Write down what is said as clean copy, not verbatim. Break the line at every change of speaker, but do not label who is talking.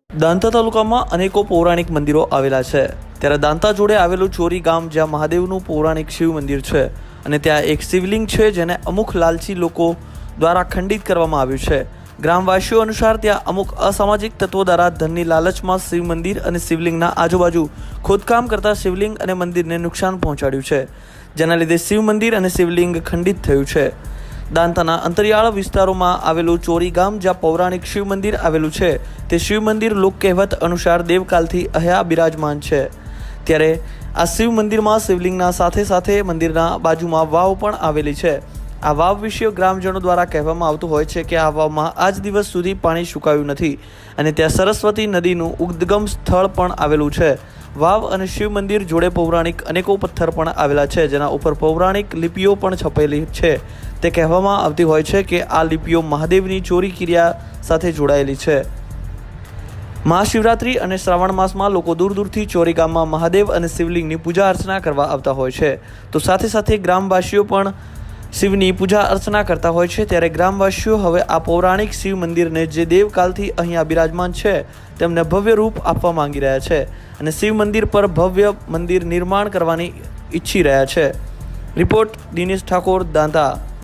દાંતા તાલુકામાં અનેકો પૌરાણિક મંદિરો આવેલા છે, ત્યારે દાંતા જોડે આવેલું ચોરી ગામ જ્યાં મહાદેવનું પૌરાણિક શિવ મંદિર છે અને ત્યાં એક શિવલિંગ છે જેને અમુક લાલચી લોકો દ્વારા ખંડિત કરવામાં આવ્યું છે। ગ્રામવાસીઓ અનુસાર ત્યાં અમુક અસામાજિક તત્વો દ્વારા ધનની લાલચમાં શિવ મંદિર અને શિવલિંગના આજુબાજુ ખોદકામ કરતા શિવલિંગ અને મંદિરને નુકસાન પહોંચાડ્યું છે, જેના લીધે શિવ મંદિર અને શિવલિંગ ખંડિત થયું છે। દાંતાના અંતરિયાળ વિસ્તારોમાં આવેલું ચોરી ગામ જ્યાં પૌરાણિક શિવ મંદિર આવેલું છે તે શિવ મંદિર લોક કહેવત અનુસાર દેવકાલથી અહીંયા બિરાજમાન છે, ત્યારે આ શિવ મંદિરમાં શિવલિંગના સાથે સાથે મંદિરના બાજુમાં વાવ પણ આવેલી છે। આ વાવ વિશે ગ્રામજનો દ્વારા કહેવામાં આવતું હોય છે કે આ વાવમાં આજ દિવસ સુધી પાણી સુકાયું નથી અને ત્યાં સરસ્વતી નદીનું ઉદ્ગમ સ્થળ પણ આવેલું છે। વાવ અને શિવ મંદિર જોડે પૌરાણિક અનેકો પથ્થર પણ આવેલા છે, જેના ઉપર પૌરાણિક લિપિઓ પણ છપેલી છે। તે કહેવામાં આવતી હોય છે કે આ લિપિઓ મહાદેવની ચોરી ક્રિયા સાથે જોડાયેલી છે। મહાશિવરાત્રિ અને શ્રાવણ માસમાં લોકો દૂર દૂરથી ચોરી ગામમાં મહાદેવ અને શિવલિંગની પૂજા અર્ચના કરવા આવતા હોય છે, તો સાથે સાથે ગ્રામવાસીઓ પણ શિવની પૂજા અર્ચના કરતા હોય છે। ત્યારે ગ્રામવાસીઓ હવે આ પૌરાણિક શિવ મંદિરને જે દેવકાલથી અહીંયા બિરાજમાન છે તેમને ભવ્ય રૂપ આપવા માંગી રહ્યા છે અને શિવ મંદિર પર ભવ્ય મંદિર નિર્માણ કરવાની ઈચ્છી રહ્યા છે। રિપોર્ટ દિનેશ ઠાકોર, દાંતા।